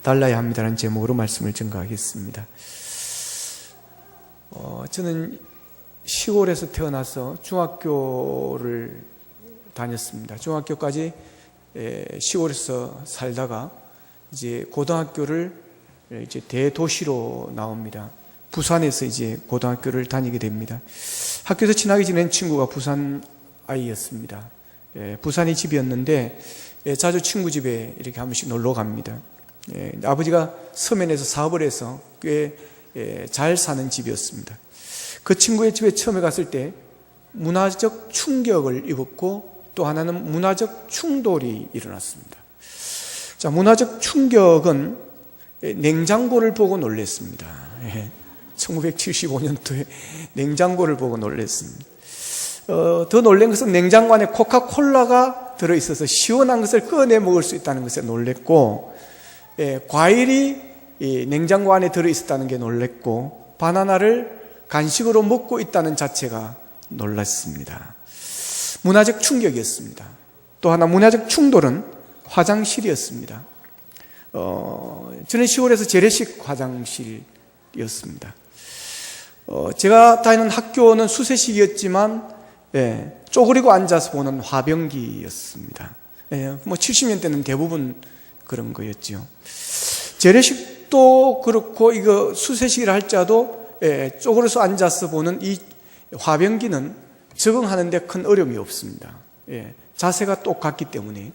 달라야 합니다라는 제목으로 말씀을 전가하겠습니다. 저는 시골에서 태어나서 중학교를 다녔습니다. 중학교까지 시골에서 살다가 이제 고등학교를 이제 대도시로 나옵니다. 부산에서 이제 고등학교를 다니게 됩니다. 학교에서 친하게 지낸 친구가 부산 아이였습니다. 부산이 집이었는데 자주 친구 집에 이렇게 한 번씩 놀러 갑니다. 아버지가 서면에서 사업을 해서 꽤 잘 사는 집이었습니다. 그 친구의 집에 처음에 갔을 때 문화적 충격을 입었고 또 하나는 문화적 충돌이 일어났습니다. 자, 문화적 충격은 냉장고를 보고 놀랐습니다. 1975년도에 냉장고를 보고 놀랐습니다. 더 놀란 것은 냉장고 안에 코카콜라가 들어있어서 시원한 것을 꺼내 먹을 수 있다는 것에 놀랐고, 과일이 냉장고 안에 들어있었다는 게 놀랐고, 바나나를 간식으로 먹고 있다는 자체가 놀랐습니다. 문화적 충격이었습니다. 또 하나 문화적 충돌은 화장실이었습니다. 저는 시골에서 재래식 화장실이었습니다. 제가 다니는 학교는 수세식이었지만 쪼그리고 앉아서 보는 화병기였습니다. 뭐 70년대는 대부분 그런 거였죠. 재래식도 그렇고 이거 수세식이라 할지라도 쪼그려서 앉아서 보는 이 화병기는 적응하는데 큰 어려움이 없습니다. 자세가 똑같기 때문에.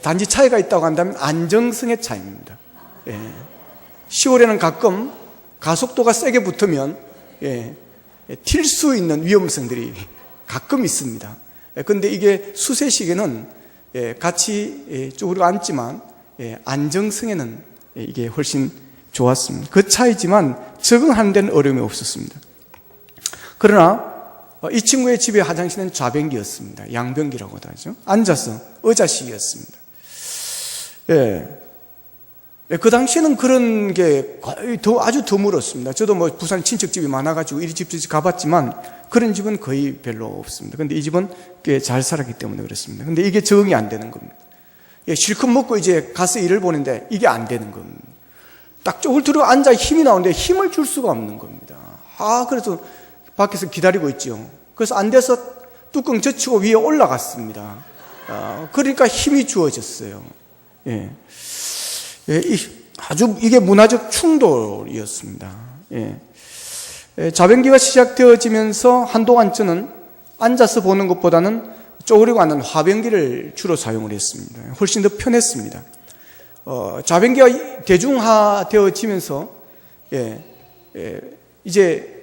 단지 차이가 있다고 한다면 안정성의 차이입니다. 시골에는 가끔 가속도가 세게 붙으면 튈 수 있는 위험성들이 가끔 있습니다. 그런데 이게 수세식에는 같이 쪼그려 앉지만 안정성에는 이게 훨씬 좋았습니다. 그 차이지만 적응하는 데는 어려움이 없었습니다. 그러나 이 친구의 집의 화장실은 좌변기였습니다. 양변기라고도 하죠. 앉아서 의자식이었습니다. 그 당시에는 그런 게 아주 드물었습니다. 저도 뭐 부산 친척집이 많아가지고 이리 집집 가봤지만 그런 집은 거의 별로 없습니다. 근데 이 집은 꽤 잘 살았기 때문에 그렇습니다. 근데 이게 적응이 안 되는 겁니다. 실컷 먹고 이제 가서 일을 보는데 이게 안 되는 겁니다. 딱 쪽을 들어 앉아 힘이 나오는데 힘을 줄 수가 없는 겁니다. 그래서 밖에서 기다리고 있죠. 그래서 안 돼서 뚜껑 젖히고 위에 올라갔습니다. 그러니까 힘이 주어졌어요. 아주 이게 문화적 충돌이었습니다. 자변기가 시작되어지면서 한동안 저는 앉아서 보는 것보다는 쪼그리고 앉는 화변기를 주로 사용을 했습니다. 훨씬 더 편했습니다. 자변기가 대중화되어지면서 이제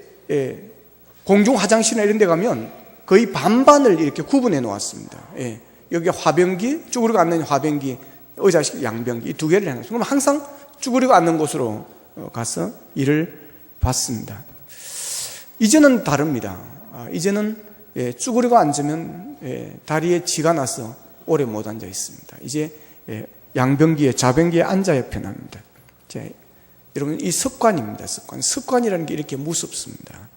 공중 화장실이나 이런 데 가면 거의 반반을 이렇게 구분해 놓았습니다. 여기 화변기, 쭈그리고 앉는 화변기, 의자식 양변기 이 두 개를 해놨습니다. 그럼 항상 쭈그리고 앉는 곳으로 가서 일을 봤습니다. 이제는 다릅니다. 이제는 쭈그리고 앉으면 다리에 쥐가 나서 오래 못 앉아 있습니다. 이제 양변기에 좌변기에 앉아야 편합니다. 여러분 이 습관입니다. 습관이라는 게 이렇게 무섭습니다.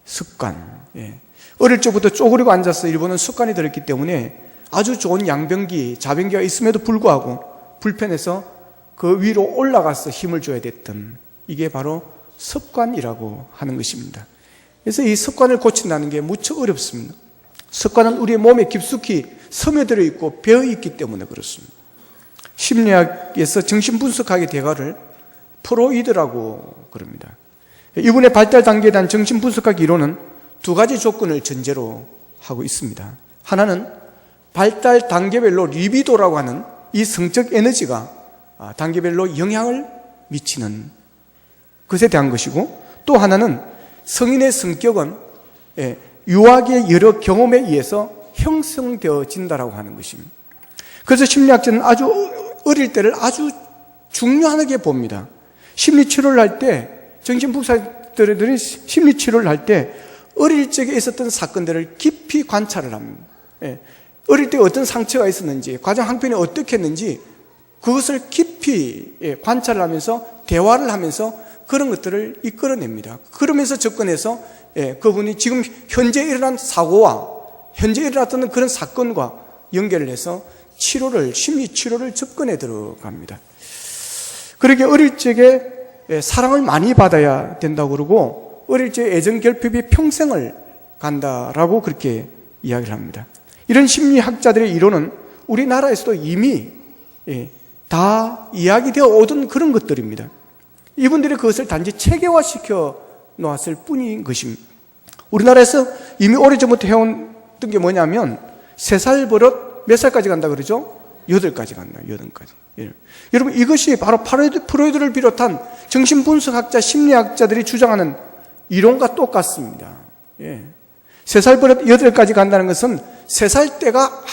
습관. 어릴 적부터 쪼그리고 앉아서 일본은 습관이 들었기 때문에 아주 좋은 양변기, 좌변기가 있음에도 불구하고 불편해서 그 위로 올라가서 힘을 줘야 됐던 이게 바로 습관이라고 하는 것입니다. 그래서 이 습관을 고친다는 게 무척 어렵습니다. 습관은 우리의 몸에 깊숙이 스며들어 있고 배어 있기 때문에 그렇습니다. 심리학에서 정신분석학의 대가를 프로이드라고 그럽니다. 이분의 발달 단계에 대한 정신분석학 이론은 두 가지 조건을 전제로 하고 있습니다. 하나는 발달 단계별로 리비도라고 하는 이 성적 에너지가 단계별로 영향을 미치는 것에 대한 것이고, 또 하나는 성인의 성격은 유학의 여러 경험에 의해서 형성되어진다라고 하는 것입니다. 그래서 심리학자는 아주 어릴 때를 아주 중요하게 봅니다. 심리치료를 할 때, 정신분석들이 심리치료를 할 때 어릴 적에 있었던 사건들을 깊이 관찰을 합니다. 어릴 때 어떤 상처가 있었는지, 과정 한편이 어떻게 했는지 그것을 깊이 관찰을 하면서 대화를 하면서 그런 것들을 이끌어냅니다. 그러면서 접근해서 그분이 지금 현재 일어난 사고와 현재 일어났던 그런 사건과 연결을 해서 심리 치료를 접근해 들어갑니다. 그렇게 어릴 적에 사랑을 많이 받아야 된다고 그러고 어릴 적에 애정 결핍이 평생을 간다라고 그렇게 이야기를 합니다. 이런 심리학자들의 이론은 우리나라에서도 이미 다 이야기되어 오던 그런 것들입니다. 이분들이 그것을 단지 체계화시켜 놓았을 뿐인 것입니다. 우리나라에서 이미 오래전부터 해온 게 뭐냐면 3살 버릇 몇 살까지 간다 그러죠? 8까지 간다. 8까지. 여러분, 이것이 바로 프로이드를 비롯한 정신분석학자, 심리학자들이 주장하는 이론과 똑같습니다. 3살 버릇 8까지 간다는 것은 3살 때가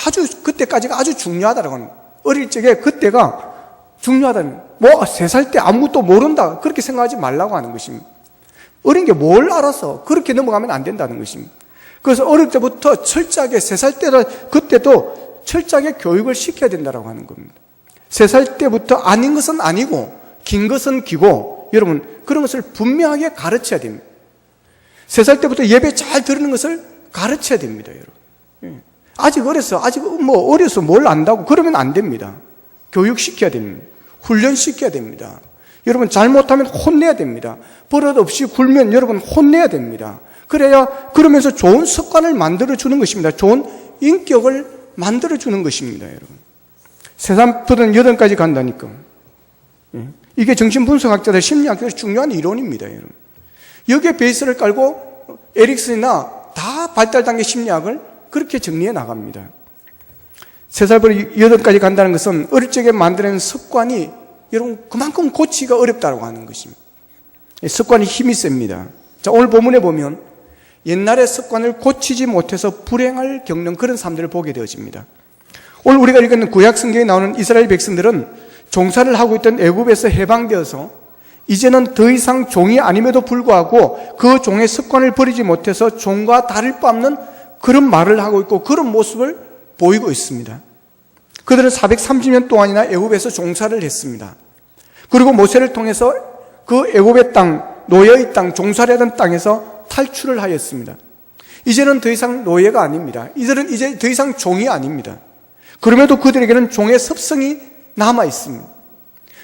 그때까지가 아주 중요하다라고 하는 거예요. 어릴 적에 그때가 중요하다는, 3살 때 아무것도 모른다. 그렇게 생각하지 말라고 하는 것입니다. 어린 게 뭘 알아서 그렇게 넘어가면 안 된다는 것입니다. 그래서 어릴 때부터 철저하게 3살 때라 그때도 철저하게 교육을 시켜야 된다고 하는 겁니다. 3살 때부터 아닌 것은 아니고 긴 것은 기고 여러분 그런 것을 분명하게 가르쳐야 됩니다. 3살 때부터 예배 잘 들으는 것을 가르쳐야 됩니다, 여러분. 아직 어려서 어려서 뭘 안다고 그러면 안 됩니다. 교육시켜야 됩니다. 훈련시켜야 됩니다. 여러분 잘못하면 혼내야 됩니다. 버릇없이 굴면 여러분 혼내야 됩니다. 그래야 그러면서 좋은 습관을 만들어주는 것입니다. 좋은 인격을 만들어주는 것입니다, 여러분. 3살부터는 8까지 간다니까. 이게 정신분석학자들, 심리학자들 중요한 이론입니다, 여러분. 여기에 베이스를 깔고 에릭슨이나 다 발달 단계 심리학을 그렇게 정리해 나갑니다. 3살부터 8까지 간다는 것은 어릴 적에 만드는 습관이 여러분 그만큼 고치기가 어렵다고 하는 것입니다. 습관이 힘이 셉니다. 자, 오늘 본문에 보면 옛날의 습관을 고치지 못해서 불행을 겪는 그런 사람들을 보게 되어집니다. 오늘 우리가 읽은 구약 성경에 나오는 이스라엘 백성들은 종살이를 하고 있던 애굽에서 해방되어서 이제는 더 이상 종이 아님에도 불구하고 그 종의 습관을 버리지 못해서 종과 다를 바 없는 그런 말을 하고 있고 그런 모습을 보이고 있습니다. 그들은 430년 동안이나 애굽에서 종살이를 했습니다. 그리고 모세를 통해서 그 애굽의 땅, 노예의 땅, 종살이하던 땅에서 탈출을 하였습니다. 이제는 더 이상 노예가 아닙니다. 이들은 이제 더 이상 종이 아닙니다. 그럼에도 그들에게는 종의 습성이 남아 있습니다.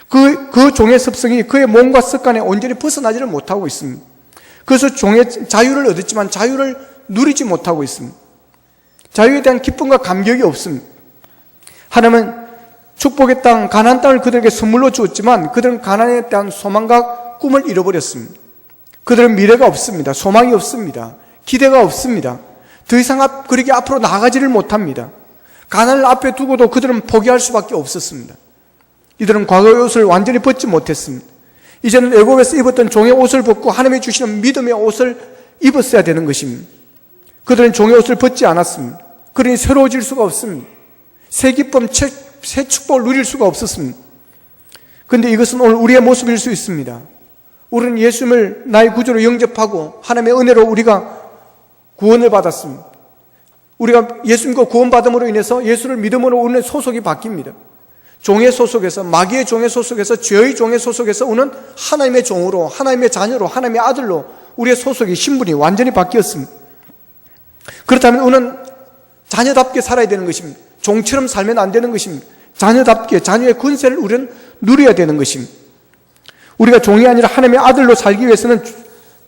그 종의 습성이 그의 몸과 습관에 온전히 벗어나지를 못하고 있습니다. 그래서 종의 자유를 얻었지만 자유를 누리지 못하고 있습니다. 자유에 대한 기쁨과 감격이 없습니다. 하나님은 축복의 땅, 가나안 땅을 그들에게 선물로 주었지만 그들은 가나안에 대한 소망과 꿈을 잃어버렸습니다. 그들은 미래가 없습니다. 소망이 없습니다. 기대가 없습니다. 더 이상 그렇게 앞으로 나아가지를 못합니다. 가나안을 앞에 두고도 그들은 포기할 수밖에 없었습니다. 이들은 과거의 옷을 완전히 벗지 못했습니다. 이제는 애굽에서 입었던 종의 옷을 벗고 하나님이 주시는 믿음의 옷을 입었어야 되는 것입니다. 그들은 종의 옷을 벗지 않았습니다. 그러니 새로워질 수가 없습니다. 새 기쁨, 새 축복을 누릴 수가 없었습니다. 그런데 이것은 오늘 우리의 모습일 수 있습니다. 우리는 예수님을 나의 구주로 영접하고 하나님의 은혜로 우리가 구원을 받았습니다. 우리가 예수님과 구원받음으로 인해서 예수를 믿음으로 우리는 소속이 바뀝니다. 종의 소속에서, 마귀의 종의 소속에서, 죄의 종의 소속에서 오는 하나님의 종으로, 하나님의 자녀로, 하나님의 아들로 우리의 소속이, 신분이 완전히 바뀌었습니다. 그렇다면 우리는 자녀답게 살아야 되는 것입니다. 종처럼 살면 안 되는 것입니다. 자녀답게, 자녀의 권세를 우리는 누려야 되는 것입니다. 우리가 종이 아니라 하나님의 아들로 살기 위해서는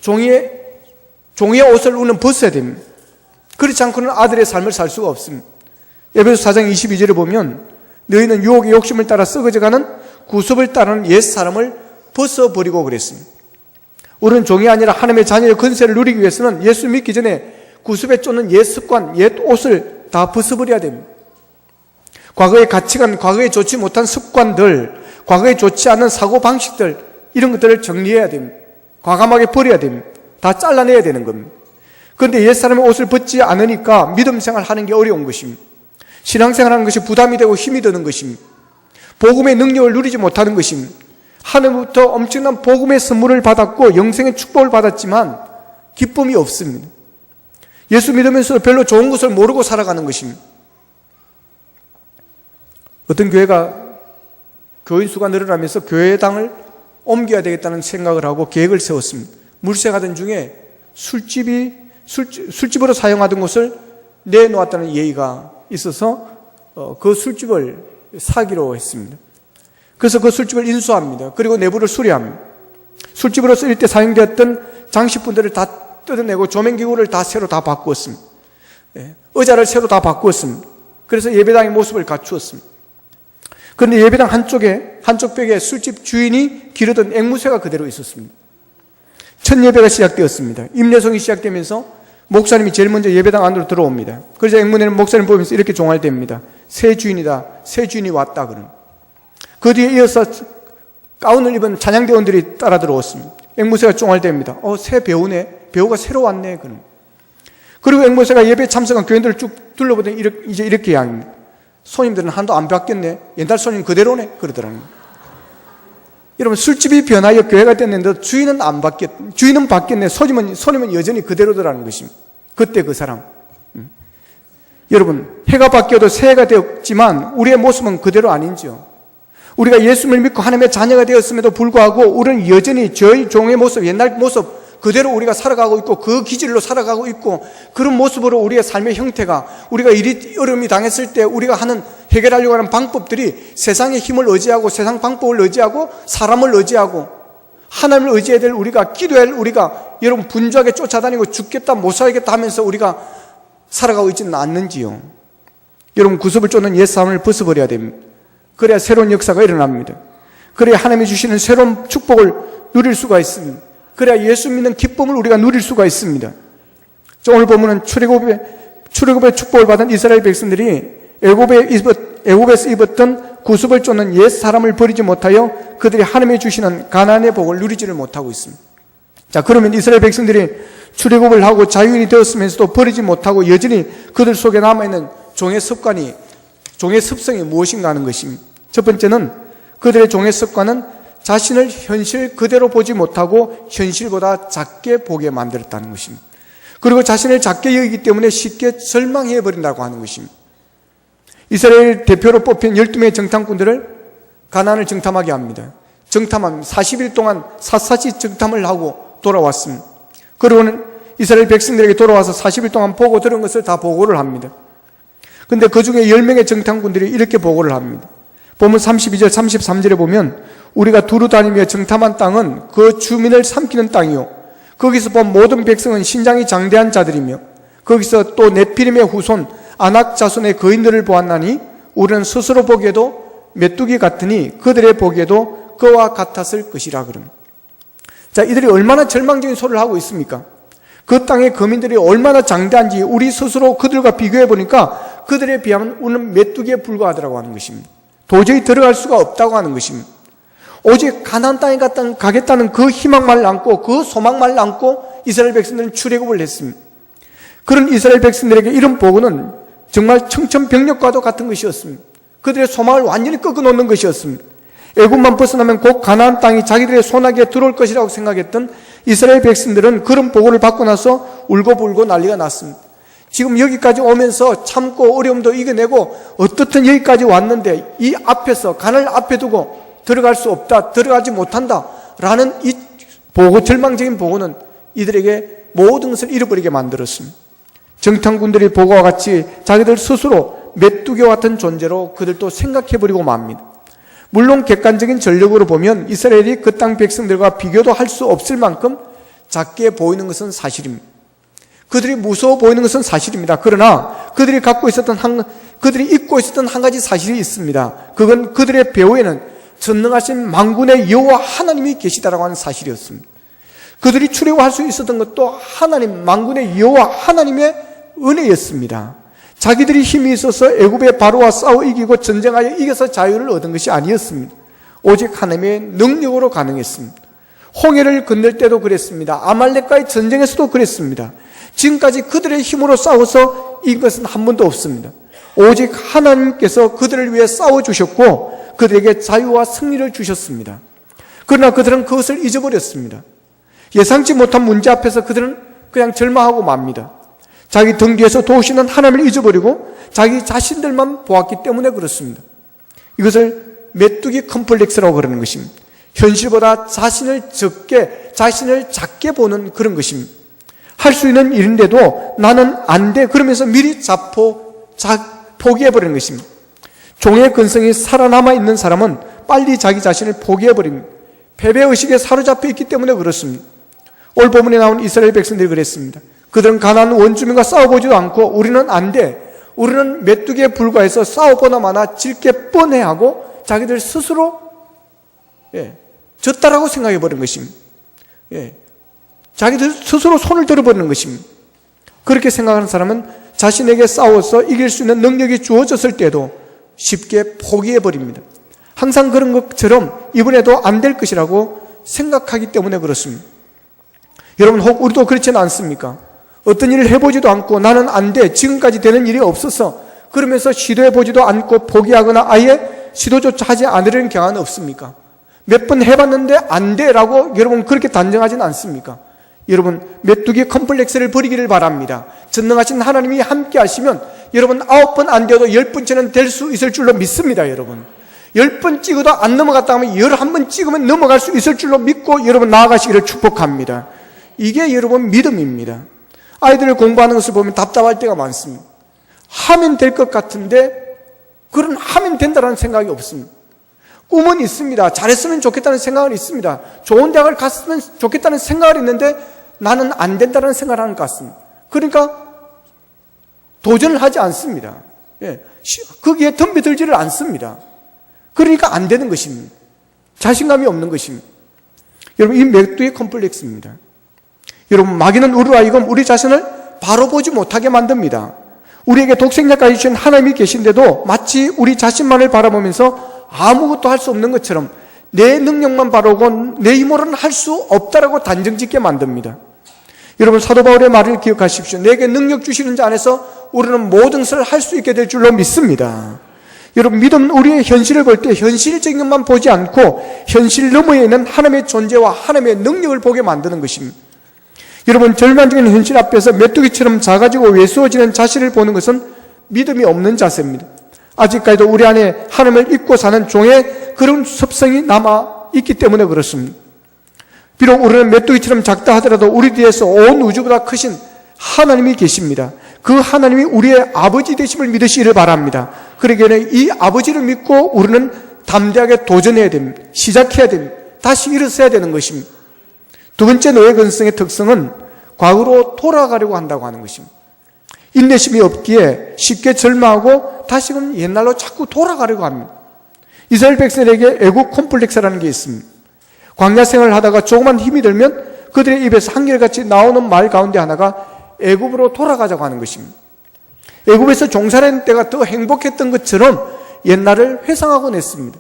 종의 옷을 우리는 벗어야 됩니다. 그렇지 않고는 아들의 삶을 살 수가 없습니다. 에베소 4장 22절에 보면 너희는 유혹의 욕심을 따라 썩어져가는 구습을 따르는 옛사람을 벗어버리고 그랬습니다. 우리는 종이 아니라 하나님의 자녀의 권세를 누리기 위해서는 예수 믿기 전에 구습에 쫓는 옛 습관, 옛 옷을 다 벗어버려야 됩니다. 과거의 가치관, 과거에 좋지 못한 습관들, 과거에 좋지 않은 사고방식들, 이런 것들을 정리해야 됩니다. 과감하게 버려야 됩니다. 다 잘라내야 되는 겁니다. 그런데 옛사람의 옷을 벗지 않으니까 믿음 생활하는 게 어려운 것입니다. 신앙생활하는 것이 부담이 되고 힘이 드는 것입니다. 복음의 능력을 누리지 못하는 것입니다. 하나님부터 엄청난 복음의 선물을 받았고 영생의 축복을 받았지만 기쁨이 없습니다. 예수 믿으면서 별로 좋은 것을 모르고 살아가는 것입니다. 어떤 교회가 교인 수가 늘어나면서 교회당을 옮겨야 되겠다는 생각을 하고 계획을 세웠습니다. 물색하던 중에 술집으로 사용하던 곳을 내놓았다는 예의가 있어서 그 술집을 사기로 했습니다. 그래서 그 술집을 인수합니다. 그리고 내부를 수리합니다. 술집으로 쓰일 때 사용되었던 장식품들을 다 뜯어내고 조명기구를 다 새로 다 바꾸었습니다. 의자를 새로 다 바꾸었습니다. 그래서 예배당의 모습을 갖추었습니다. 그런데 예배당 한쪽 벽에 술집 주인이 기르던 앵무새가 그대로 있었습니다. 첫 예배가 시작되었습니다. 임례성이 시작되면서 목사님이 제일 먼저 예배당 안으로 들어옵니다. 그래서 앵무새는 목사님 보면서 이렇게 종알댑니다. 새 주인이다. 새 주인이 왔다. 그런. 그 뒤에 이어서 가운을 입은 찬양대원들이 따라 들어왔습니다. 앵무새가 종알댑니다. 새 배우네. 배우가 새로 왔네. 그런. 그리고 앵무새가 예배 참석한 교인들을 쭉 둘러보더니 이제 이렇게 이야기합니다. 손님들은 한도 안 바뀌었네. 옛날 손님 그대로네. 그러더라고요. 여러분, 술집이 변하여 교회가 됐는데 주인은 안 바뀌었, 주인은 바뀌었네. 손님은 여전히 그대로더라는 것입니다. 그때 그 사람. 여러분, 해가 바뀌어도 새해가 되었지만 우리의 모습은 그대로 아닌지요. 우리가 예수님을 믿고 하나님의 자녀가 되었음에도 불구하고 우리는 여전히 저희 종의 모습, 옛날 모습 그대로 우리가 살아가고 있고 그 기질로 살아가고 있고 그런 모습으로 우리의 삶의 형태가 우리가 어려움이 당했을 때 우리가 하는 해결하려고 하는 방법들이 세상의 힘을 의지하고 세상 방법을 의지하고 사람을 의지하고 하나님을 의지해야 될 우리가 기도해야 할 우리가 여러분 분주하게 쫓아다니고 죽겠다 못 살겠다 하면서 우리가 살아가고 있지는 않는지요. 여러분 구습을 쫓는 옛사람을 벗어버려야 됩니다. 그래야 새로운 역사가 일어납니다. 그래야 하나님이 주시는 새로운 축복을 누릴 수가 있습니다. 그래야 예수 믿는 기쁨을 우리가 누릴 수가 있습니다. 오늘 보면은 출애굽의 축복을 받은 이스라엘 백성들이 애굽에서 입었던 구습을 쫓는 옛 사람을 버리지 못하여 그들이 하나님이 주시는 가나안의 복을 누리지를 못하고 있습니다. 자, 그러면 이스라엘 백성들이 출애굽을 하고 자유인이 되었으면서도 버리지 못하고 여전히 그들 속에 남아있는 종의 습성이 무엇인가 하는 것입니다. 첫 번째는 그들의 종의 습관은 자신을 현실 그대로 보지 못하고 현실보다 작게 보게 만들었다는 것입니다. 그리고 자신을 작게 여기기 때문에 쉽게 절망해버린다고 하는 것입니다. 이스라엘 대표로 뽑힌 12명의 정탐꾼들을 가나안을 정탐하게 합니다. 40일 동안 샅샅이 정탐을 하고 돌아왔습니다. 그리고는 이스라엘 백성들에게 돌아와서 40일 동안 보고 들은 것을 다 보고를 합니다. 그런데 그 중에 10명의 정탐꾼들이 이렇게 보고를 합니다. 보면 32절 33절에 보면 우리가 두루 다니며 정탐한 땅은 그 주민을 삼키는 땅이요 거기서 본 모든 백성은 신장이 장대한 자들이며 거기서 또 네피림의 후손 아낙 자손의 거인들을 보았나니 우리는 스스로 보기에도 메뚜기 같으니 그들의 보기에도 그와 같았을 것이라 그럼. 자, 이들이 얼마나 절망적인 소리를 하고 있습니까? 그 땅의 거민들이 얼마나 장대한지 우리 스스로 그들과 비교해 보니까 그들에 비하면 우리는 메뚜기에 불과하더라고 하는 것입니다. 도저히 들어갈 수가 없다고 하는 것입니다. 오직 가나안 땅에 가겠다는 그 희망만을 안고 그 소망만을 안고 이스라엘 백성들은 출애굽을 했습니다. 그런 이스라엘 백성들에게 이런 보고는 정말 청천벽력과도 같은 것이었습니다. 그들의 소망을 완전히 꺾어놓는 것이었습니다. 애굽만 벗어나면 곧 가나안 땅이 자기들의 손아귀에 들어올 것이라고 생각했던 이스라엘 백성들은 그런 보고를 받고 나서 울고불고 난리가 났습니다. 지금 여기까지 오면서 참고 어려움도 이겨내고 어떻든 여기까지 왔는데 이 앞에서 가나안을 앞에 두고 들어갈 수 없다, 들어가지 못한다 라는 이 보고, 절망적인 보고는 이들에게 모든 것을 잃어버리게 만들었습니다. 정탐꾼들의 보고와 같이 자기들 스스로 메뚜기와 같은 존재로 그들도 생각해버리고 맙니다. 물론 객관적인 전력으로 보면 이스라엘이 그 땅 백성들과 비교도 할 수 없을 만큼 작게 보이는 것은 사실입니다. 그들이 무서워 보이는 것은 사실입니다. 그러나 그들이 잊고 있었던 한 가지 사실이 있습니다. 그건 그들의 배후에는 전능하신 만군의 여호와 하나님이 계시다라고 하는 사실이었습니다. 그들이 출애굽할 수 있었던 것도 하나님, 만군의 여호와 하나님의 은혜였습니다. 자기들이 힘이 있어서 애굽의 바로와 싸워 이기고 전쟁하여 이겨서 자유를 얻은 것이 아니었습니다. 오직 하나님의 능력으로 가능했습니다. 홍해를 건널 때도 그랬습니다. 아말렉과의 전쟁에서도 그랬습니다. 지금까지 그들의 힘으로 싸워서 이긴 것은 한 번도 없습니다. 오직 하나님께서 그들을 위해 싸워주셨고 그들에게 자유와 승리를 주셨습니다. 그러나 그들은 그것을 잊어버렸습니다. 예상치 못한 문제 앞에서 그들은 그냥 절망하고 맙니다. 자기 등 뒤에서 도우시는 하나님을 잊어버리고 자기 자신들만 보았기 때문에 그렇습니다. 이것을 메뚜기 컴플렉스라고 그러는 것입니다. 현실보다 자신을 작게 보는 그런 것입니다. 할 수 있는 일인데도 나는 안 돼. 그러면서 미리 포기해버리는 것입니다. 종의 근성이 살아남아 있는 사람은 빨리 자기 자신을 포기해버립니다. 패배의식에 사로잡혀 있기 때문에 그렇습니다. 오늘 본문에 나온 이스라엘 백성들이 그랬습니다. 그들은 가나안 원주민과 싸워보지도 않고 우리는 안 돼. 우리는 메뚜기에 불과해서 싸워보나 마나 질게 뻔해하고 자기들 스스로 졌다라고 생각해버린 것입니다. 자기들 스스로 손을 들어버리는 것입니다. 그렇게 생각하는 사람은 자신에게 싸워서 이길 수 있는 능력이 주어졌을 때도 쉽게 포기해버립니다. 항상 그런 것처럼 이번에도 안 될 것이라고 생각하기 때문에 그렇습니다. 여러분, 혹 우리도 그렇지는 않습니까? 어떤 일을 해보지도 않고 나는 안 돼, 지금까지 되는 일이 없어서 그러면서 시도해보지도 않고 포기하거나 아예 시도조차 하지 않으려는 경향은 없습니까? 몇 번 해봤는데 안 돼라고 여러분 그렇게 단정하지는 않습니까? 여러분, 메뚜기 컴플렉스를 버리기를 바랍니다. 전능하신 하나님이 함께 하시면 여러분 9번 안 되어도 10번째는 될 수 있을 줄로 믿습니다. 여러분 10번 찍어도 안 넘어갔다 하면 11번 찍으면 넘어갈 수 있을 줄로 믿고 여러분 나아가시기를 축복합니다. 이게 여러분 믿음입니다. 아이들 공부하는 것을 보면 답답할 때가 많습니다. 하면 될 것 같은데 그런 하면 된다는 생각이 없습니다. 꿈은 있습니다. 잘했으면 좋겠다는 생각은 있습니다. 좋은 대학을 갔으면 좋겠다는 생각은 있는데 나는 안 된다는 생각을 하는 것 같습니다. 그러니까 도전을 하지 않습니다. 거기에 덤비들지를 않습니다. 그러니까 안 되는 것입니다. 자신감이 없는 것입니다. 여러분, 이 메뚜기 컴플렉스입니다. 여러분, 마귀는 우리와 이금 우리 자신을 바로 보지 못하게 만듭니다. 우리에게 독생자까지 주신 하나님이 계신데도 마치 우리 자신만을 바라보면서 아무것도 할 수 없는 것처럼 내 능력만 바라보고 내 힘으로는 할 수 없다라고 단정짓게 만듭니다. 여러분, 사도 바울의 말을 기억하십시오. 내게 능력 주시는 자 안에서 우리는 모든 것을 할 수 있게 될 줄로 믿습니다. 여러분, 믿음은 우리의 현실을 볼 때 현실적인 것만 보지 않고 현실 너머에 있는 하나님의 존재와 하나님의 능력을 보게 만드는 것입니다. 여러분, 절망적인 현실 앞에서 메뚜기처럼 작아지고 외로워지는 자신을 보는 것은 믿음이 없는 자세입니다. 아직까지도 우리 안에 하나님을 잊고 사는 종의 그런 습성이 남아있기 때문에 그렇습니다. 비록 우리는 메뚜기처럼 작다 하더라도 우리 뒤에서 온 우주보다 크신 하나님이 계십니다. 그 하나님이 우리의 아버지 되심을 믿으시기를 바랍니다. 그러기에는 이 아버지를 믿고 우리는 담대하게 도전해야 됩니다. 시작해야 됩니다. 다시 일어서야 되는 것입니다. 두 번째 노예 근성의 특성은 과거로 돌아가려고 한다고 하는 것입니다. 인내심이 없기에 쉽게 절망하고 다시금 옛날로 자꾸 돌아가려고 합니다. 이스라엘 백성에게 애국 콤플렉스라는 게 있습니다. 광야 생활을 하다가 조그만 힘이 들면 그들의 입에서 한결같이 나오는 말 가운데 하나가 애굽으로 돌아가자고 하는 것입니다. 애굽에서 종살이하는 때가 더 행복했던 것처럼 옛날을 회상하곤 했습니다.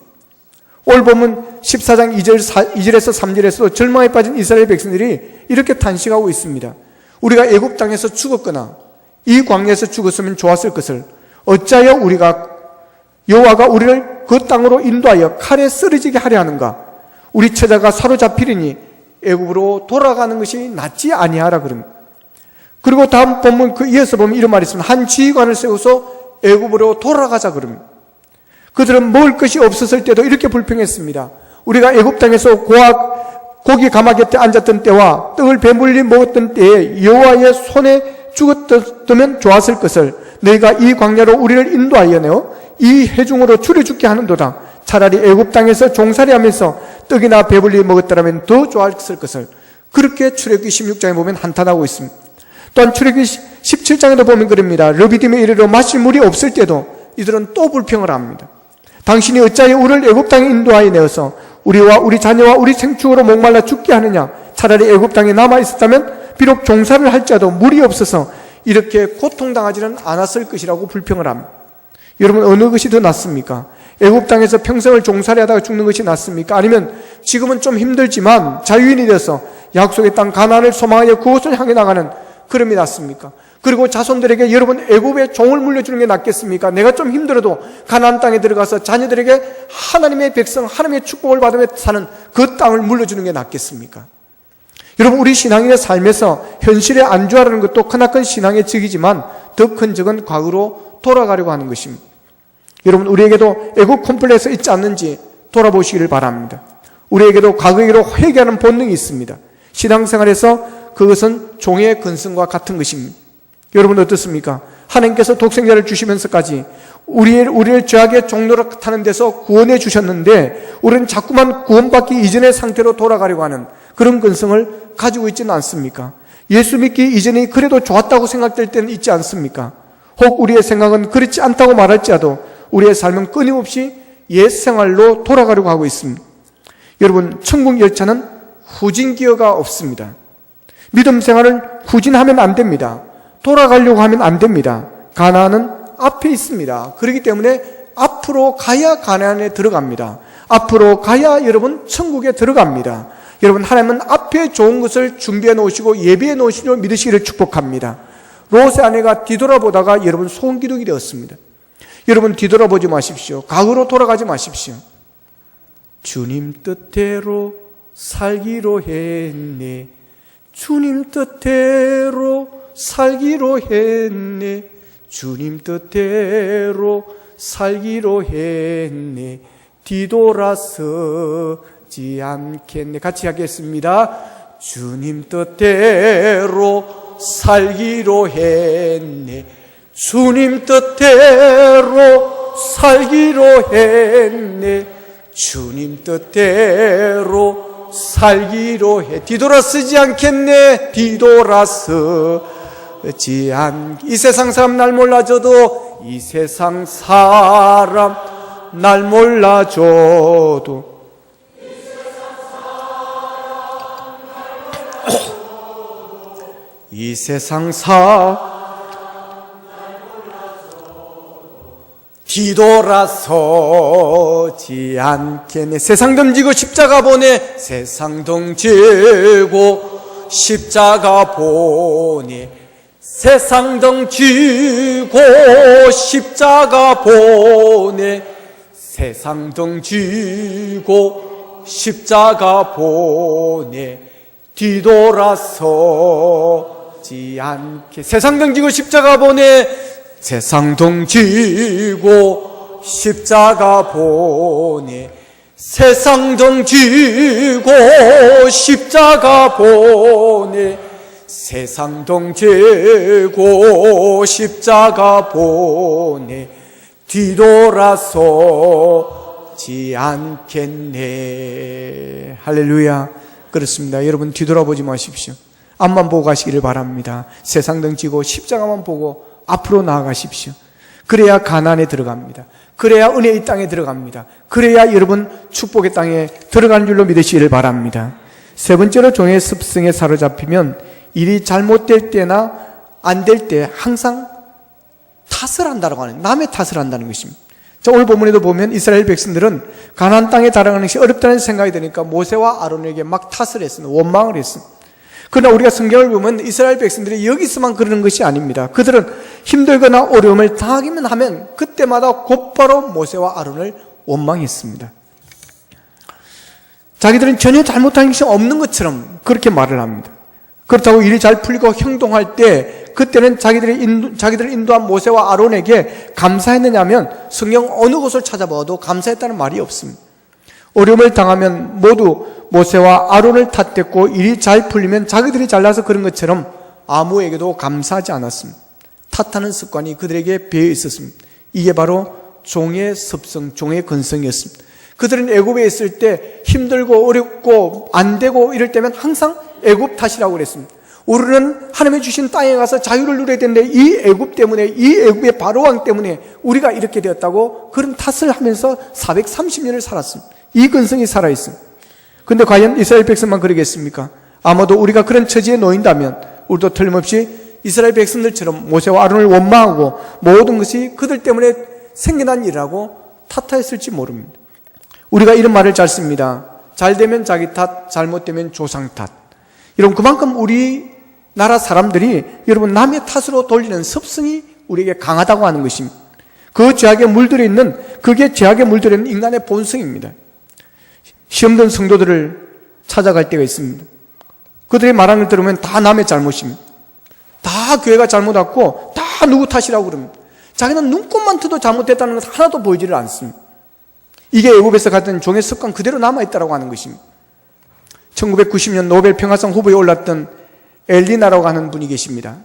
오늘 보면 14장 2절에서 3절에서 절망에 빠진 이스라엘 백성들이 이렇게 탄식하고 있습니다. 우리가 애굽 땅에서 죽었거나 이 광야에서 죽었으면 좋았을 것을 어찌하여 우리가 여호와가 우리를 그 땅으로 인도하여 칼에 쓰러지게 하려 하는가? 우리 처자가 사로잡히리니 애굽으로 돌아가는 것이 낫지 아니하라 그럽니다. 그리고 다음 본문 이어서 보면 이런 말이 있습니다. 한 지휘관을 세워서 애굽으로 돌아가자 그럽니다. 그들은 먹을 것이 없었을 때도 이렇게 불평했습니다. 우리가 애굽 땅에서 고기 가마 곁에 앉았던 때와 떡을 배불리 먹었던 때에 여호와의 손에 죽었으면 좋았을 것을 너희가 이 광야로 우리를 인도하여 내어 이 회중으로 줄여 죽게 하는도다. 차라리 애굽 땅에서 종살이하면서 떡이나 배불리 먹었더라면 더 좋았을 것을. 그렇게 출애굽기 16장에 보면 한탄하고 있습니다. 또한 출애굽기 17장에도 보면 그럽니다. 르비딤에 이르러 마실 물이 없을 때도 이들은 또 불평을 합니다. 당신이 어찌하여 우리를 애굽 땅에 인도하여 내어서 우리와 우리 자녀와 우리 생축으로 목말라 죽게 하느냐? 차라리 애굽 땅에 남아 있었다면 비록 종살이를 할지라도 물이 없어서 이렇게 고통당하지는 않았을 것이라고 불평을 합니다. 여러분, 어느 것이 더 낫습니까? 애굽 땅에서 평생을 종살이하다가 죽는 것이 낫습니까? 아니면 지금은 좀 힘들지만 자유인이 돼서 약속의 땅 가나안을 소망하여 그곳을 향해 나가는 그름이 낫습니까? 그리고 자손들에게 여러분 애굽에 종을 물려주는 게 낫겠습니까? 내가 좀 힘들어도 가나안 땅에 들어가서 자녀들에게 하나님의 백성, 하나님의 축복을 받으며 사는 그 땅을 물려주는 게 낫겠습니까? 여러분, 우리 신앙인의 삶에서 현실에 안주하라는 것도 크나큰 신앙의 적이지만 더 큰 적은 과거로 돌아가려고 하는 것입니다. 여러분, 우리에게도 애국 콤플렉스 있지 않는지 돌아보시기를 바랍니다. 우리에게도 과거에로 회개하는 본능이 있습니다. 신앙생활에서 그것은 종의 근성과 같은 것입니다. 여러분 어떻습니까? 하나님께서 독생자를 주시면서까지 우리를 죄악의 종로로 타는 데서 구원해 주셨는데 우리는 자꾸만 구원받기 이전의 상태로 돌아가려고 하는 그런 근성을 가지고 있지는 않습니까? 예수 믿기 이전이 그래도 좋았다고 생각될 때는 있지 않습니까? 혹 우리의 생각은 그렇지 않다고 말할지라도 우리의 삶은 끊임없이 옛 생활로 돌아가려고 하고 있습니다. 여러분, 천국 열차는 후진기어가 없습니다. 믿음 생활을 후진하면 안 됩니다. 돌아가려고 하면 안 됩니다. 가나안은 앞에 있습니다. 그렇기 때문에 앞으로 가야 가나안에 들어갑니다. 앞으로 가야 여러분 천국에 들어갑니다. 여러분, 하나님은 앞에 좋은 것을 준비해 놓으시고 예비해 놓으시고 믿으시기를 축복합니다. 롯의 아내가 뒤돌아보다가 여러분 소원기둥이 되었습니다. 여러분, 뒤돌아보지 마십시오. 과거로 돌아가지 마십시오. 주님 뜻대로 살기로 했네. 주님 뜻대로 살기로 했네. 주님 뜻대로 살기로 했네. 뒤돌아서지 않겠네. 같이 하겠습니다. 주님 뜻대로 살기로 했네. 주님 뜻대로 살기로 했네. 주님 뜻대로 살기로 해. 뒤돌아서지 않겠네. 뒤돌아서지 않. 이 세상 사람 날 몰라줘도, 이 세상 사람 날 몰라줘도, 이 세상 사람 뒤돌아서지 않겠네. 세상 던지고 십자가 보내. 세상 던지고 십자가 보내. 세상 던지고 십자가 보내. 세상 던지고 십자가 보내. 뒤돌아서지 않게. 세상 던지고 십자가 보내. 세상 던지고 십자가 보내. 세상 던지고 십자가 보내. 세상 던지고 십자가 보내. 뒤돌아서지 않겠네. 할렐루야. 그렇습니다. 여러분, 뒤돌아보지 마십시오. 앞만 보고 가시기를 바랍니다. 세상 던지고 십자가만 보고 앞으로 나아가십시오. 그래야 가나안에 들어갑니다. 그래야 은혜의 땅에 들어갑니다. 그래야 여러분 축복의 땅에 들어가는 줄로 믿으시기를 바랍니다. 세 번째로 종의 습성에 사로잡히면 일이 잘못될 때나 안 될 때 항상 탓을 한다고 하는, 남의 탓을 한다는 것입니다. 자, 오늘 본문에도 보면 이스라엘 백성들은 가나안 땅에 들어가는 것이 어렵다는 생각이 드니까 모세와 아론에게 막 탓을 했습니다. 원망을 했습니다. 그러나 우리가 성경을 보면 이스라엘 백성들이 여기서만 그러는 것이 아닙니다. 그들은 힘들거나 어려움을 당하기만 하면 그때마다 곧바로 모세와 아론을 원망했습니다. 자기들은 전혀 잘못한 것이 없는 것처럼 그렇게 말을 합니다. 그렇다고 일이 잘 풀리고 행동할 때 그때는 자기들을 인도한 모세와 아론에게 감사했느냐면 성경 어느 곳을 찾아봐도 감사했다는 말이 없습니다. 어려움을 당하면 모두 모세와 아론을 탓했고 일이 잘 풀리면 자기들이 잘나서 그런 것처럼 아무에게도 감사하지 않았습니다. 탓하는 습관이 그들에게 배어 있었습니다. 이게 바로 종의 습성, 종의 근성이었습니다. 그들은 애굽에 있을 때 힘들고 어렵고 안 되고 이럴 때면 항상 애굽 탓이라고 그랬습니다. 우리는 하나님의 주신 땅에 가서 자유를 누려야 되는데 이 애굽 때문에, 이 애굽의 바로왕 때문에 우리가 이렇게 되었다고 그런 탓을 하면서 430년을 살았습니다. 이 근성이 살아있습니다. 근데 과연 이스라엘 백성만 그러겠습니까? 아마도 우리가 그런 처지에 놓인다면 우리도 틀림없이 이스라엘 백성들처럼 모세와 아론을 원망하고 모든 것이 그들 때문에 생겨난 일이라고 탓하였을지 모릅니다. 우리가 이런 말을 잘 씁니다. 잘 되면 자기 탓, 잘못되면 조상 탓. 여러분, 그만큼 우리나라 사람들이 여러분 남의 탓으로 돌리는 습성이 우리에게 강하다고 하는 것입니다. 그 죄악에 물들어 있는, 그게 죄악에 물들어 있는 인간의 본성입니다. 시험된 성도들을 찾아갈 때가 있습니다. 그들의 말하는 걸 들으면 다 남의 잘못입니다. 다 교회가 잘못했고 다 누구 탓이라고 그럽니다. 자기는 눈곱만 트도 잘못했다는 것을 하나도 보이지를 않습니다. 이게 애굽에서 갔던 종의 습관 그대로 남아있다고 하는 것입니다. 1990년 노벨 평화상 후보에 올랐던 엘리나라고 하는 분이 계십니다.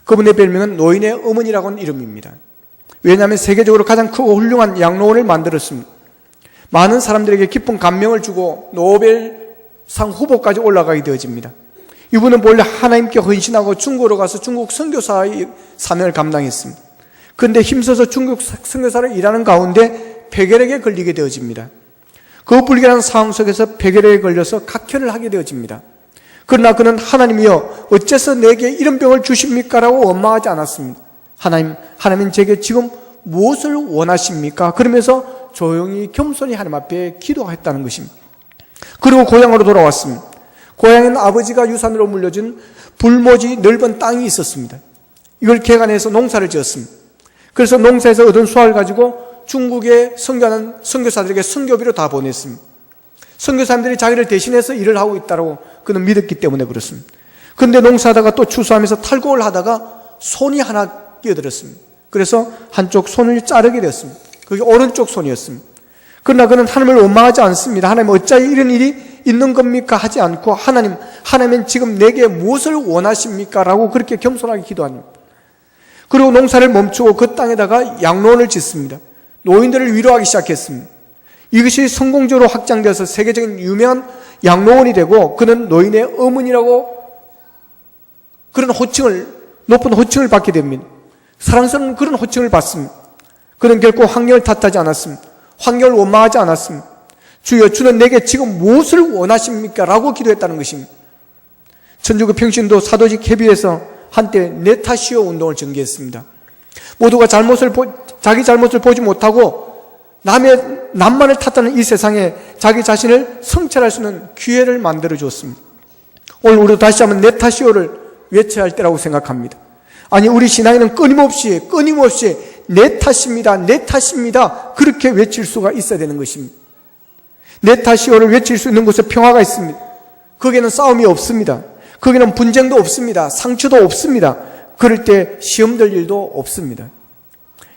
그분의 별명은 노인의 어머니라고 하는 이름입니다. 왜냐하면 세계적으로 가장 크고 훌륭한 양로원을 만들었습니다. 많은 사람들에게 깊은 감명을 주고 노벨상 후보까지 올라가게 되어집니다. 이분은 본래 하나님께 헌신하고 중국으로 가서 중국 선교사의 사명을 감당했습니다. 그런데 힘써서 중국 선교사로 일하는 가운데 폐결핵에 걸리게 되어집니다. 그 불길한 상황 속에서 폐결핵에 걸려서 각혈을 하게 되어집니다. 그러나 그는 하나님이여 어째서 내게 이런 병을 주십니까? 라고 원망하지 않았습니다. 하나님 제게 지금 무엇을 원하십니까? 그러면서 조용히 겸손히 하나님 앞에 기도했다는 것입니다. 그리고 고향으로 돌아왔습니다. 고향에는 아버지가 유산으로 물려준 불모지 넓은 땅이 있었습니다. 이걸 개간해서 농사를 지었습니다. 그래서 농사에서 얻은 수확을 가지고 중국에 선교하는 선교사들에게 선교비로 다 보냈습니다. 선교사님들이 자기를 대신해서 일을 하고 있다고 그는 믿었기 때문에 그렇습니다. 그런데 농사하다가 또 추수하면서 탈곡을 하다가 손이 하나 끼어들었습니다. 그래서 한쪽 손을 자르게 되었습니다. 그게 오른쪽 손이었습니다. 그러나 그는 하나님을 원망하지 않습니다. 하나님 어찌 이런 일이 있는 겁니까? 하지 않고 하나님은 지금 내게 무엇을 원하십니까? 라고 그렇게 겸손하게 기도합니다. 그리고 농사를 멈추고 그 땅에다가 양로원을 짓습니다. 노인들을 위로하기 시작했습니다. 이것이 성공적으로 확장되어서 세계적인 유명한 양로원이 되고 그는 노인의 어머니라고 그런 높은 호칭을 받게 됩니다. 사랑스러운 그런 호칭을 받습니다. 그는 결코 환경을 탓하지 않았습니다. 환경을 원망하지 않았습니다. 주여 주는 내게 지금 무엇을 원하십니까? 라고 기도했다는 것입니다. 천주교 평신도 사도직 협의회에서 한때 내 탓이요 운동을 전개했습니다. 모두가 자기 잘못을 보지 못하고 남만을 탓하는 이 세상에 자기 자신을 성찰할 수 있는 기회를 만들어 주었습니다. 오늘 우리도 다시 한번 내 탓이요를 외쳐야 할 때라고 생각합니다. 아니 우리 신앙에는 끊임없이 내 탓입니다 그렇게 외칠 수가 있어야 되는 것입니다. 내 탓이요를 외칠 수 있는 곳에 평화가 있습니다. 거기에는 싸움이 없습니다. 거기는 분쟁도 없습니다. 상처도 없습니다. 그럴 때 시험 될 일도 없습니다.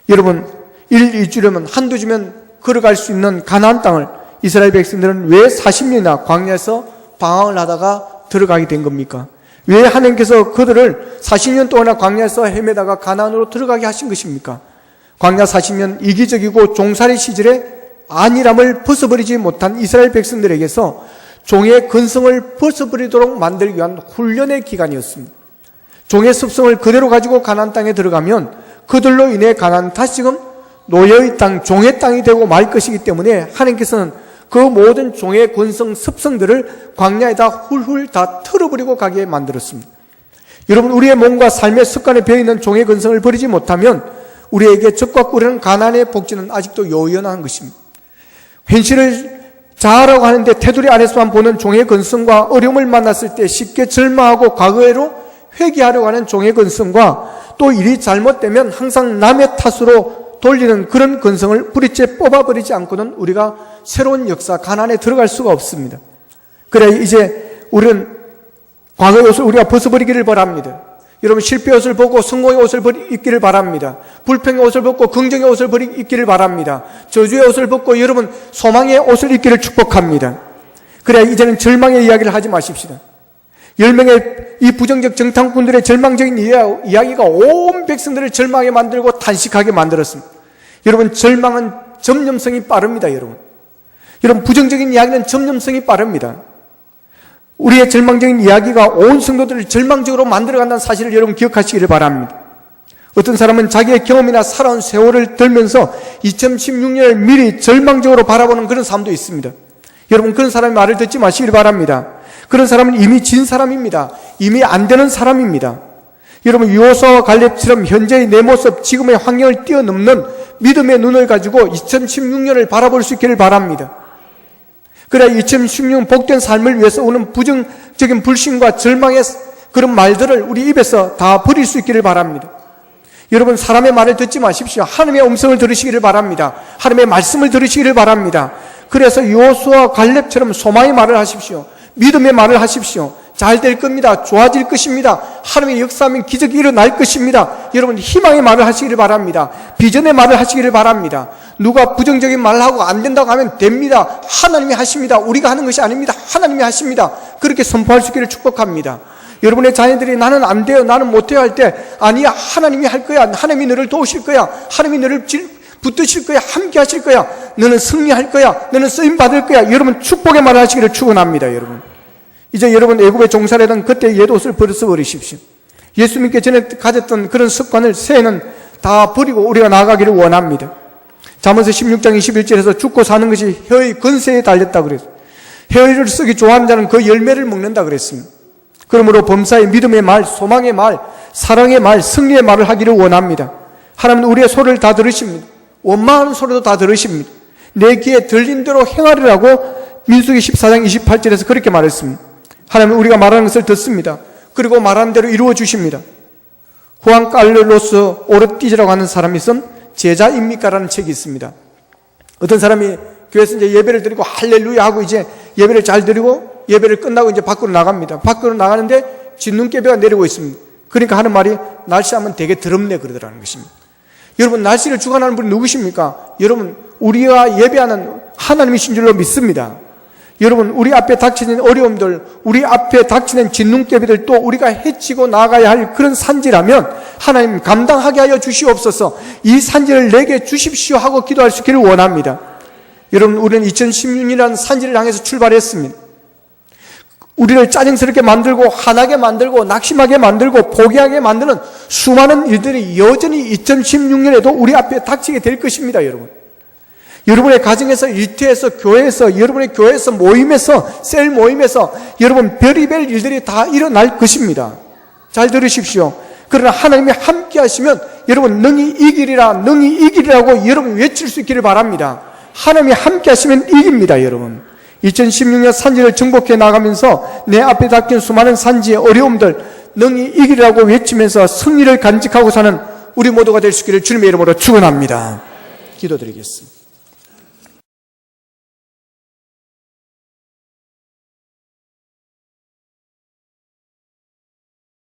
여러분 1-2주면 한두 주면 걸어갈 수 있는 가나안 땅을 이스라엘 백성들은 왜 40년이나 광야에서 방황을 하다가 들어가게 된 겁니까? 왜 하나님께서 그들을 40년 동안 광야에서 헤매다가 가나안으로 들어가게 하신 것입니까? 광야 40년 이기적이고 종살이 시절에 안일함을 벗어버리지 못한 이스라엘 백성들에게서 종의 근성을 벗어버리도록 만들기 위한 훈련의 기간이었습니다. 종의 습성을 그대로 가지고 가나안 땅에 들어가면 그들로 인해 가나안은 다시금 노예의 땅, 종의 땅이 되고 말 것이기 때문에 하나님께서는 그 모든 종의 근성, 습성들을 광야에다 훌훌 다 털어버리고 가게 만들었습니다. 여러분 우리의 몸과 삶의 습관에 배어있는 종의 근성을 버리지 못하면 우리에게 적과 꾸려는 가나안의 복지는 아직도 요연한 것입니다. 현실을 자아라고 하는데 테두리 안에서만 보는 종의 근성과 어려움을 만났을 때 쉽게 절망하고 과거로 회귀하려고 하는 종의 근성과 또 일이 잘못되면 항상 남의 탓으로 돌리는 그런 근성을 뿌리째 뽑아버리지 않고는 우리가 새로운 역사, 가나안에 들어갈 수가 없습니다. 그래 이제 우리는 과거의 옷을 우리가 벗어버리기를 바랍니다. 여러분 실패의 옷을 벗고 성공의 옷을 입기를 바랍니다. 불평의 옷을 벗고 긍정의 옷을 입기를 바랍니다. 저주의 옷을 벗고 여러분 소망의 옷을 입기를 축복합니다. 그래 이제는 절망의 이야기를 하지 마십시다. 10명의 이 부정적 정탐꾼들의 절망적인 이야기가 온 백성들을 절망하게 만들고 탄식하게 만들었습니다. 여러분 절망은 점념성이 빠릅니다. 여러분 부정적인 이야기는 점념성이 빠릅니다. 우리의 절망적인 이야기가 온 성도들을 절망적으로 만들어간다는 사실을 여러분 기억하시기를 바랍니다. 어떤 사람은 자기의 경험이나 살아온 세월을 들면서 2016년을 미리 절망적으로 바라보는 그런 사람도 있습니다. 여러분 그런 사람의 말을 듣지 마시길 바랍니다. 그런 사람은 이미 진 사람입니다. 이미 안 되는 사람입니다. 여러분 여호수아와 갈렙처럼 현재의 내 모습, 지금의 환경을 뛰어넘는 믿음의 눈을 가지고 2016년을 바라볼 수 있기를 바랍니다. 그래야 2016년 복된 삶을 위해서 오는 부정적인 불신과 절망의 그런 말들을 우리 입에서 다 버릴 수 있기를 바랍니다. 여러분 사람의 말을 듣지 마십시오. 하나님의 음성을 들으시기를 바랍니다. 하나님의 말씀을 들으시기를 바랍니다. 그래서 여호수아와 갈렙처럼 소망의 말을 하십시오. 믿음의 말을 하십시오. 잘 될 겁니다. 좋아질 것입니다. 하나님의 역사하면 기적이 일어날 것입니다. 여러분 희망의 말을 하시기를 바랍니다. 비전의 말을 하시기를 바랍니다. 누가 부정적인 말을 하고 안 된다고 하면 됩니다. 하나님이 하십니다. 우리가 하는 것이 아닙니다. 하나님이 하십니다. 그렇게 선포할 수 있기를 축복합니다. 여러분의 자녀들이 나는 안 돼요, 나는 못해요 할 때, 아니야, 하나님이 할 거야, 하나님이 너를 도우실 거야, 하나님이 너를 붙드실 거야, 함께 하실 거야, 너는 승리할 거야, 너는 쓰임 받을 거야. 여러분 축복의 말을 하시기를 축원합니다. 여러분 이제 여러분 애굽에 종살이 하던 그때 옛옷을 벗어버리십시오. 예수 믿기 전에 가졌던 그런 습관을 새해는 다 버리고 우리가 나아가기를 원합니다. 잠언서 16장 21절에서 죽고 사는 것이 혀의 근세에 달렸다 그랬어요. 혀를 쓰기 좋아하는 자는 그 열매를 먹는다 그랬습니다. 그러므로 범사의 믿음의 말, 소망의 말, 사랑의 말, 승리의 말을 하기를 원합니다. 하나님은 우리의 소리를 다 들으십니다. 원망하는 소리도 다 들으십니다. 내 귀에 들린 대로 행하리라고 민수기 14장 28절에서 그렇게 말했습니다. 하나님은 우리가 말하는 것을 듣습니다. 그리고 말하는 대로 이루어 주십니다. 후안 칼를로스 오르띠즈라고 하는 사람이 쓴 제자입니까? 라는 책이 있습니다. 어떤 사람이 교회에서 이제 예배를 드리고 할렐루야 하고 이제 예배를 잘 드리고 예배를 끝나고 이제 밖으로 나갑니다. 밖으로 나가는데 진눈깨비가 내리고 있습니다. 그러니까 하는 말이 날씨하면 되게 더럽네 그러더라는 것입니다. 여러분 날씨를 주관하는 분이 누구십니까? 여러분 우리가 예배하는 하나님이신 줄로 믿습니다. 여러분 우리 앞에 닥치는 어려움들, 우리 앞에 닥치는 진눈깨비들 또 우리가 헤치고 나가야 할 그런 산지라면 하나님 감당하게 하여 주시옵소서. 이 산지를 내게 주십시오 하고 기도할 수 있기를 원합니다. 여러분 우리는 2016년이라는 산지를 향해서 출발했습니다. 우리를 짜증스럽게 만들고 화나게 만들고 낙심하게 만들고 포기하게 만드는 수많은 일들이 여전히 2016년에도 우리 앞에 닥치게 될 것입니다. 여러분의 가정에서, 일터에서, 교회에서, 여러분의 교회에서, 모임에서, 셀 모임에서 여러분 별의별 일들이 다 일어날 것입니다. 잘 들으십시오. 그러나 하나님이 함께 하시면 여러분 능히 이기리라고 여러분 외칠 수 있기를 바랍니다. 하나님이 함께 하시면 이깁니다. 여러분 2016년 산지를 정복해 나가면서 내 앞에 닥친 수많은 산지의 어려움들 능히 이기리라고 외치면서 승리를 간직하고 사는 우리 모두가 될 수 있기를 주님의 이름으로 축원합니다. 기도드리겠습니다.